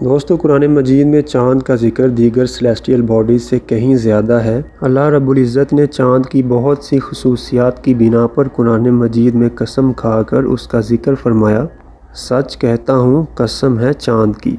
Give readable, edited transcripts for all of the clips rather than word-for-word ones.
دوستو، قرآن مجید میں چاند کا ذکر دیگر سیلیسٹیل باڈیز سے کہیں زیادہ ہے۔ اللہ رب العزت نے چاند کی بہت سی خصوصیات کی بنا پر قرآن مجید میں قسم کھا کر اس کا ذکر فرمایا۔ سچ کہتا ہوں، قسم ہے چاند کی۔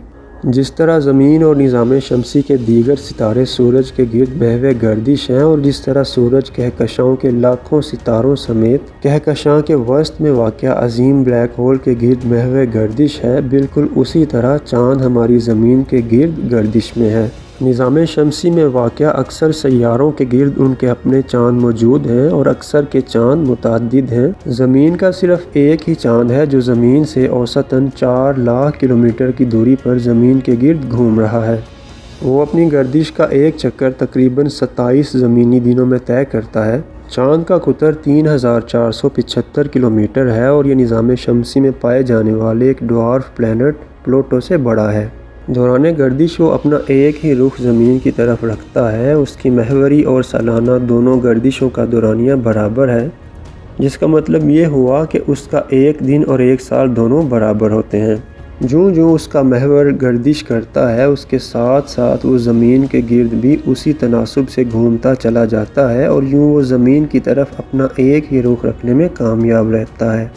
جس طرح زمین اور نظام شمسی کے دیگر ستارے سورج کے گرد محو گردش ہیں، اور جس طرح سورج کہکشاؤں کے لاکھوں ستاروں سمیت کہکشاں کے وسط میں واقع عظیم بلیک ہول کے گرد محو گردش ہے، بالکل اسی طرح چاند ہماری زمین کے گرد گردش میں ہے۔ نظام شمسی میں واقع اکثر سیاروں کے گرد ان کے اپنے چاند موجود ہیں، اور اکثر کے چاند متعدد ہیں۔ زمین کا صرف ایک ہی چاند ہے جو زمین سے اوسطاً 4 لاکھ کلومیٹر کی دوری پر زمین کے گرد گھوم رہا ہے۔ وہ اپنی گردش کا ایک چکر تقریباً 27 زمینی دنوں میں طے کرتا ہے۔ چاند کا قطر 3475 کلومیٹر ہے، اور یہ نظام شمسی میں پائے جانے والے ایک ڈوارف پلینٹ پلوٹو سے بڑا ہے۔ دوران گردش وہ اپنا ایک ہی رخ زمین کی طرف رکھتا ہے۔ اس کی محوری اور سالانہ دونوں گردشوں کا دورانیہ برابر ہے، جس کا مطلب یہ ہوا کہ اس کا ایک دن اور ایک سال دونوں برابر ہوتے ہیں۔ جوں اس کا محور گردش کرتا ہے، اس کے ساتھ ساتھ وہ زمین کے گرد بھی اسی تناسب سے گھومتا چلا جاتا ہے، اور یوں وہ زمین کی طرف اپنا ایک ہی رخ رکھنے میں کامیاب رہتا ہے۔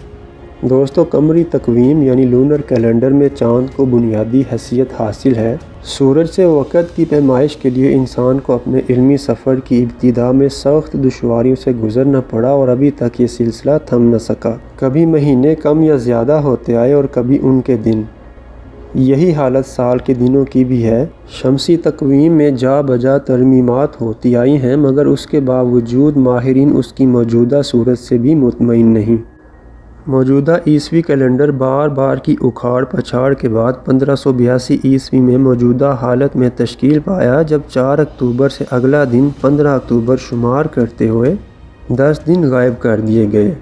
دوستو، قمری تقویم یعنی لونر کیلنڈر میں چاند کو بنیادی حیثیت حاصل ہے۔ سورج سے وقت کی پیمائش کے لیے انسان کو اپنے علمی سفر کی ابتدا میں سخت دشواریوں سے گزرنا پڑا، اور ابھی تک یہ سلسلہ تھم نہ سکا۔ کبھی مہینے کم یا زیادہ ہوتے آئے اور کبھی ان کے دن۔ یہی حالت سال کے دنوں کی بھی ہے۔ شمسی تقویم میں جا بجا ترمیمات ہوتی آئی ہیں، مگر اس کے باوجود ماہرین اس کی موجودہ صورت سے بھی مطمئن نہیں۔ موجودہ عیسوی کیلنڈر بار کی اکھاڑ پچھاڑ کے بعد 1582 عیسوی میں موجودہ حالت میں تشکیل پایا، جب 4 اکتوبر سے اگلا دن 15 اکتوبر شمار کرتے ہوئے 10 دن غائب کر دیے گئے۔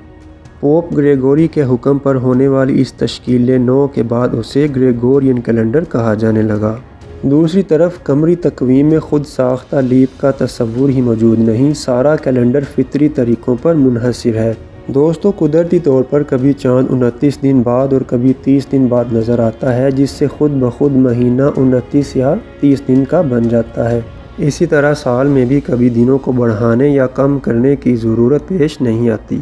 پوپ گریگوری کے حکم پر ہونے والی اس تشکیل نو کے بعد اسے گریگورین کیلنڈر کہا جانے لگا۔ دوسری طرف قمری تقویم میں خود ساختہ لیپ کا تصور ہی موجود نہیں، سارا کیلنڈر فطری طریقوں پر منحصر ہے۔ دوستو، قدرتی طور پر کبھی چاند 29 دن بعد اور کبھی 30 دن بعد نظر آتا ہے، جس سے خود بخود مہینہ 29 یا 30 دن کا بن جاتا ہے۔ اسی طرح سال میں بھی کبھی دنوں کو بڑھانے یا کم کرنے کی ضرورت پیش نہیں آتی۔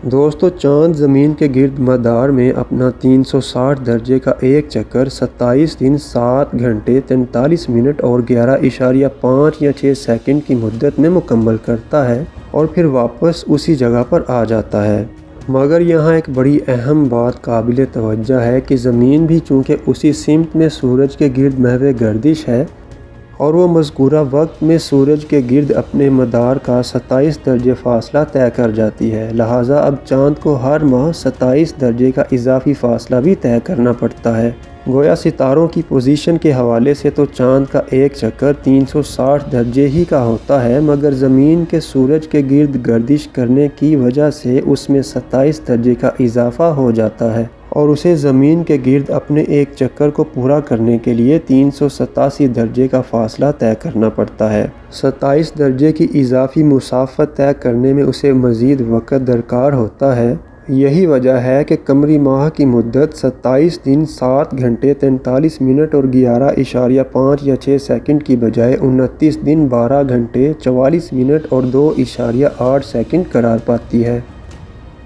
دوستو، چاند زمین کے گرد مدار میں اپنا 360 درجے کا ایک چکر 27 دن 7 گھنٹے 43 منٹ اور 11.5 یا 6 سیکنڈ کی مدت میں مکمل کرتا ہے، اور پھر واپس اسی جگہ پر آ جاتا ہے۔ مگر یہاں ایک بڑی اہم بات قابل توجہ ہے کہ زمین بھی چونکہ اسی سمت میں سورج کے گرد محو گردش ہے، اور وہ مذکورہ وقت میں سورج کے گرد اپنے مدار کا 27 درجے فاصلہ طے کر جاتی ہے، لہٰذا اب چاند کو ہر ماہ 27 درجے کا اضافی فاصلہ بھی طے کرنا پڑتا ہے۔ گویا ستاروں کی پوزیشن کے حوالے سے تو چاند کا ایک چکر 360 درجے ہی کا ہوتا ہے، مگر زمین کے سورج کے گرد گردش کرنے کی وجہ سے اس میں 27 درجے کا اضافہ ہو جاتا ہے، اور اسے زمین کے گرد اپنے ایک چکر کو پورا کرنے کے لیے 387 درجے کا فاصلہ طے کرنا پڑتا ہے۔ 27 درجے کی اضافی مسافت طے کرنے میں اسے مزید وقت درکار ہوتا ہے۔ یہی وجہ ہے کہ قمری ماہ کی مدت 27 دن 7 گھنٹے 43 منٹ اور 11.5 یا 6 سیکنڈ کی بجائے 29 دن 12 گھنٹے 44 منٹ اور 2.8 سیکنڈ قرار پاتی ہے۔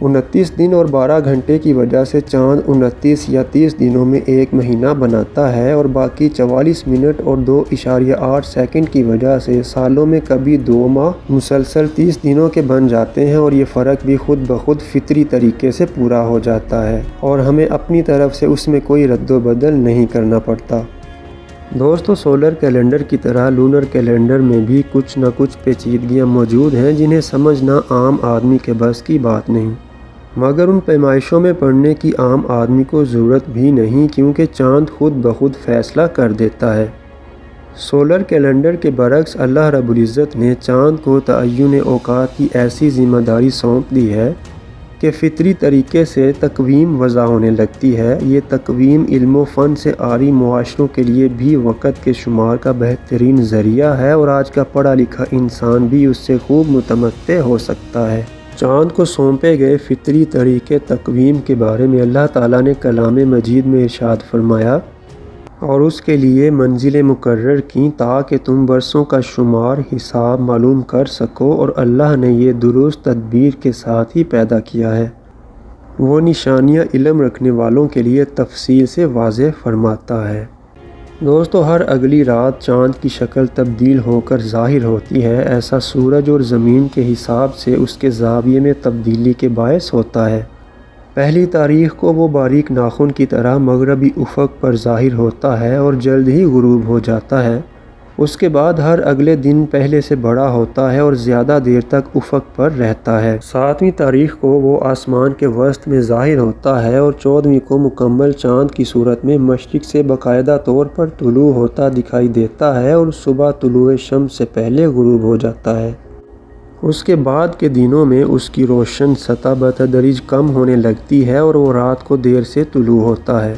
29 دن اور 12 گھنٹے کی وجہ سے چاند 29 یا 30 دنوں میں ایک مہینہ بناتا ہے، اور باقی 44 منٹ اور 2.8 سیکنڈ کی وجہ سے سالوں میں کبھی 2 ماہ مسلسل 30 دنوں کے بن جاتے ہیں، اور یہ فرق بھی خود بخود فطری طریقے سے پورا ہو جاتا ہے، اور ہمیں اپنی طرف سے اس میں کوئی رد و بدل نہیں کرنا پڑتا۔ دوستو، سولر کیلنڈر کی طرح لونر کیلنڈر میں بھی کچھ نہ کچھ پیچیدگیاں موجود ہیں جنہیں سمجھنا عام آدمی کے بس کی بات نہیں، مگر ان پیمائشوں میں پڑنے کی عام آدمی کو ضرورت بھی نہیں، کیونکہ چاند خود بخود فیصلہ کر دیتا ہے۔ سولر کیلنڈر کے برعکس اللہ رب العزت نے چاند کو تعین اوقات کی ایسی ذمہ داری سونپ دی ہے کہ فطری طریقے سے تقویم وضع ہونے لگتی ہے۔ یہ تقویم علم و فن سے عاری معاشروں کے لیے بھی وقت کے شمار کا بہترین ذریعہ ہے، اور آج کا پڑھا لکھا انسان بھی اس سے خوب متمتع ہو سکتا ہے۔ چاند کو سونپے گئے فطری طریقے تقویم کے بارے میں اللہ تعالیٰ نے کلام مجید میں ارشاد فرمایا، اور اس کے لیے منزلیں مقرر کیں تاکہ تم برسوں کا شمار حساب معلوم کر سکو، اور اللہ نے یہ درست تدبیر کے ساتھ ہی پیدا کیا ہے۔ وہ نشانیاں علم رکھنے والوں کے لیے تفصیل سے واضح فرماتا ہے۔ دوستو، ہر اگلی رات چاند کی شکل تبدیل ہو کر ظاہر ہوتی ہے۔ ایسا سورج اور زمین کے حساب سے اس کے زاویے میں تبدیلی کے باعث ہوتا ہے۔ پہلی تاریخ کو وہ باریک ناخن کی طرح مغربی افق پر ظاہر ہوتا ہے اور جلد ہی غروب ہو جاتا ہے۔ اس کے بعد ہر اگلے دن پہلے سے بڑا ہوتا ہے اور زیادہ دیر تک افق پر رہتا ہے۔ 7ویں تاریخ کو وہ آسمان کے وسط میں ظاہر ہوتا ہے اور 14ویں کو مکمل چاند کی صورت میں مشرق سے باقاعدہ طور پر طلوع ہوتا دکھائی دیتا ہے اور صبح طلوع شمس سے پہلے غروب ہو جاتا ہے۔ اس کے بعد کے دنوں میں اس کی روشن سطح بتدریج کم ہونے لگتی ہے اور وہ رات کو دیر سے طلوع ہوتا ہے۔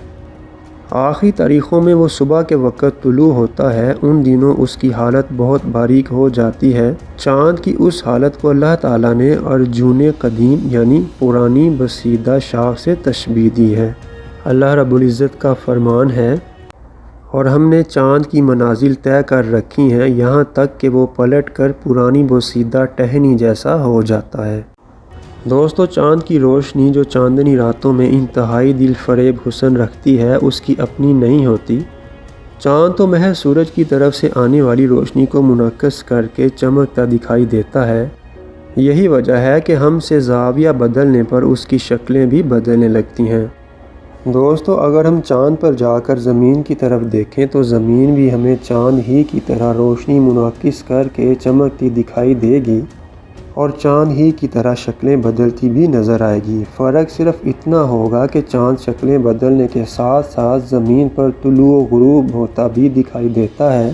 آخری تاریخوں میں وہ صبح کے وقت طلوع ہوتا ہے۔ ان دنوں اس کی حالت بہت باریک ہو جاتی ہے۔ چاند کی اس حالت کو اللہ تعالیٰ نے ارجون قدیم یعنی پرانی بسیدہ شاخ سے تشبیہ دی ہے۔ اللہ رب العزت کا فرمان ہے، اور ہم نے چاند کی منازل طے کر رکھی ہیں یہاں تک کہ وہ پلٹ کر پرانی بوسیدہ ٹہنی جیسا ہو جاتا ہے۔ دوستو، چاند کی روشنی جو چاندنی راتوں میں انتہائی دل فریب حسن رکھتی ہے، اس کی اپنی نہیں ہوتی۔ چاند تو محض سورج کی طرف سے آنے والی روشنی کو منعکس کر کے چمکتا دکھائی دیتا ہے۔ یہی وجہ ہے کہ ہم سے زاویہ بدلنے پر اس کی شکلیں بھی بدلنے لگتی ہیں۔ دوستو، اگر ہم چاند پر جا کر زمین کی طرف دیکھیں تو زمین بھی ہمیں چاند ہی کی طرح روشنی منعکس کر کے چمکتی دکھائی دے گی اور چاند ہی کی طرح شکلیں بدلتی بھی نظر آئے گی۔ فرق صرف اتنا ہوگا کہ چاند شکلیں بدلنے کے ساتھ ساتھ زمین پر طلوع و غروب ہوتا بھی دکھائی دیتا ہے،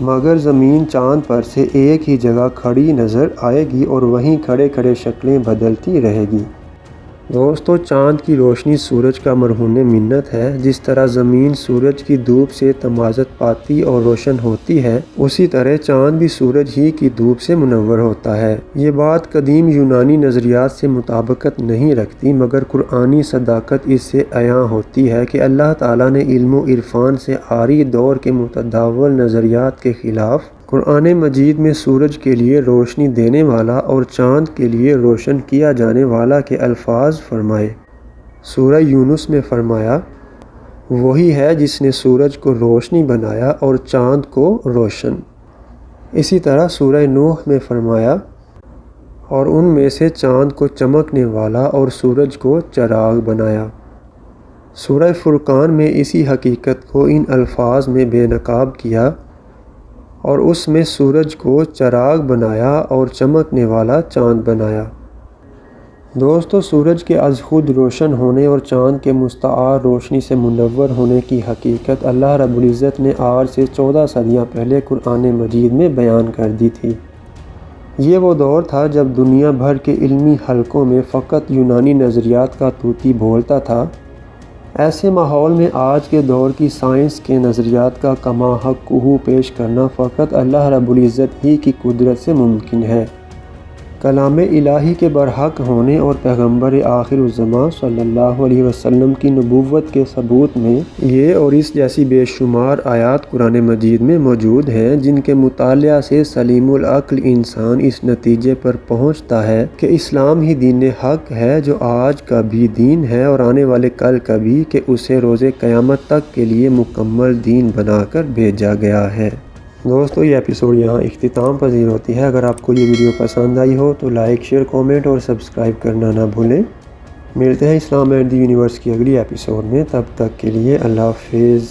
مگر زمین چاند پر سے ایک ہی جگہ کھڑی نظر آئے گی اور وہیں کھڑے کھڑے شکلیں بدلتی رہے گی۔ دوستو، چاند کی روشنی سورج کا مرہون منت ہے۔ جس طرح زمین سورج کی دھوپ سے تمازت پاتی اور روشن ہوتی ہے، اسی طرح چاند بھی سورج ہی کی دھوپ سے منور ہوتا ہے۔ یہ بات قدیم یونانی نظریات سے مطابقت نہیں رکھتی، مگر قرآنی صداقت اس سے عیاں ہوتی ہے کہ اللہ تعالیٰ نے علم و عرفان سے عاری دور کے متداول نظریات کے خلاف قرآن مجید میں سورج کے لیے روشنی دینے والا اور چاند کے لیے روشن کیا جانے والا کے الفاظ فرمائے۔ سورہ یونس میں فرمایا، وہی ہے جس نے سورج کو روشنی بنایا اور چاند کو روشن۔ اسی طرح سورہ نوح میں فرمایا، اور ان میں سے چاند کو چمکنے والا اور سورج کو چراغ بنایا۔ سورہ فرقان میں اسی حقیقت کو ان الفاظ میں بے نقاب کیا، اور اس میں سورج کو چراغ بنایا اور چمکنے والا چاند بنایا۔ دوستو، سورج کے از خود روشن ہونے اور چاند کے مستعار روشنی سے منور ہونے کی حقیقت اللہ رب العزت نے آج سے 14 صدیاں پہلے قرآن مجید میں بیان کر دی تھی۔ یہ وہ دور تھا جب دنیا بھر کے علمی حلقوں میں فقط یونانی نظریات کا طوطی بولتا تھا۔ ایسے ماحول میں آج کے دور کی سائنس کے نظریات کا کما حق کوہو پیش کرنا فقط اللہ رب العزت ہی کی قدرت سے ممکن ہے۔ کلام الہی کے برحق ہونے اور پیغمبر آخر الزماں صلی اللہ علیہ وسلم کی نبوت کے ثبوت میں یہ اور اس جیسی بے شمار آیات قرآن مجید میں موجود ہیں، جن کے مطالعہ سے سلیم العقل انسان اس نتیجے پر پہنچتا ہے کہ اسلام ہی دین حق ہے، جو آج کا بھی دین ہے اور آنے والے کل کا بھی، کہ اسے روز قیامت تک کے لیے مکمل دین بنا کر بھیجا گیا ہے۔ دوستو، یہ ایپیسوڈ یہاں اختتام پذیر ہوتی ہے۔ اگر آپ کو یہ ویڈیو پسند آئی ہو تو لائک، شیئر، کومنٹ اور سبسکرائب کرنا نہ بھولیں۔ ملتے ہیں اسلام اینڈ دی یونیورس کی اگلی ایپیسوڈ میں، تب تک کے لیے اللہ حافظ۔